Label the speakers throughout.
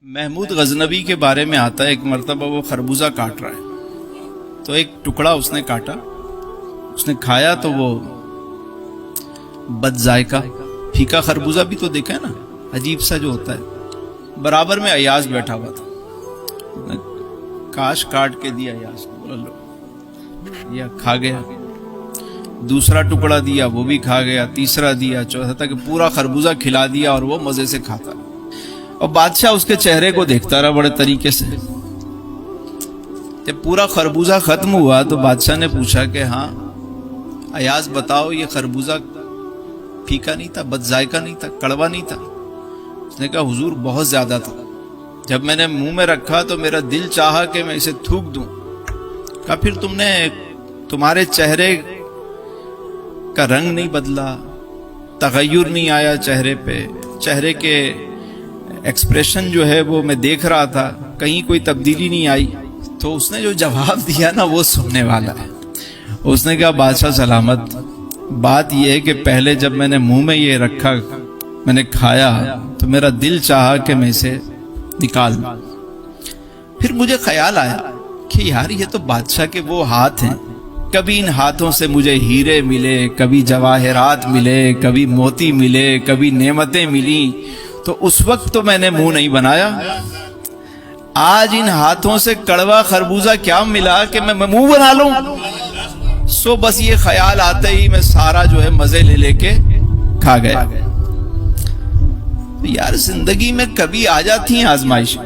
Speaker 1: محمود غزنوی کے بارے میں آتا ہے، ایک مرتبہ وہ خربوزہ کاٹ رہا ہے تو ایک ٹکڑا اس نے کاٹا، اس نے کھایا تو وہ بد ذائقہ پھیکا خربوزہ بھی تو دیکھا ہے نا، عجیب سا جو ہوتا ہے۔ برابر میں ایاز بیٹھا ہوا تھا، کاش کاٹ کے دیا ایاز کو، بولا لو، یہ کھا گیا۔ دوسرا ٹکڑا دیا، وہ بھی کھا گیا، تیسرا دیا، چوتھا تک پورا خربوزہ کھلا دیا اور وہ مزے سے کھاتا رہا۔ اور بادشاہ اس کے چہرے کو دیکھتا رہا بڑے طریقے سے۔ جب پورا خربوزہ ختم ہوا تو بادشاہ نے پوچھا کہ ہاں ایاز بتاؤ، یہ خربوزہ پھیکا نہیں تھا، بد ذائقہ نہیں تھا، کڑوا نہیں تھا؟ اس نے کہا حضور بہت زیادہ تھا، جب میں نے منہ میں رکھا تو میرا دل چاہا کہ میں اسے تھوک دوں۔ کہا پھر تمہارے چہرے کا رنگ نہیں بدلا، تغیر نہیں آیا چہرے پہ، چہرے کے ایکسپریشن جو ہے وہ میں دیکھ رہا تھا، کہیں کوئی تبدیلی نہیں آئی؟ تو اس نے جو جواب دیا نا وہ سننے والا ہے۔ اس نے کہا بادشاہ سلامت، بات یہ ہے کہ پہلے جب میں نے منہ میں یہ رکھا، میں نے کھایا تو میرا دل چاہا کہ میں اسے نکال دوں۔ پھر مجھے خیال آیا کہ یار یہ تو بادشاہ کے وہ ہاتھ ہیں، کبھی ان ہاتھوں سے مجھے ہیرے ملے، کبھی جواہرات ملے، کبھی موتی ملے، کبھی نعمتیں ملی، تو اس وقت تو میں نے منہ نہیں بنایا۔ آج ان ہاتھوں سے کڑوا خربوزہ کیا ملا کہ میں منہ بنا لوں؟ سو بس یہ خیال آتے ہی میں سارا جو ہے مزے لے لے کے کھا گیا۔ یار زندگی میں کبھی آ جاتی ہیں آزمائش،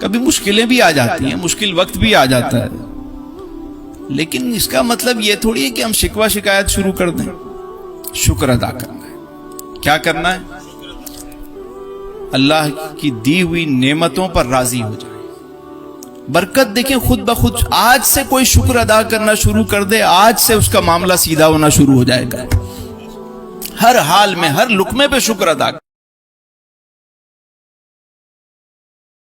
Speaker 1: کبھی مشکلیں بھی آ جاتی ہیں، مشکل وقت بھی آ جاتا ہے، لیکن اس کا مطلب یہ تھوڑی ہے کہ ہم شکوہ شکایت شروع کر دیں۔ شکر ادا کرنا ہے۔ کیا کرنا ہے؟ اللہ کی دی ہوئی نعمتوں پر راضی ہو جائے۔ برکت دیکھیں خود بخود، آج سے کوئی شکر ادا کرنا شروع کر دے، آج سے اس کا معاملہ سیدھا ہونا شروع ہو جائے گا۔ ہر حال میں، ہر لقمے پہ شکر ادا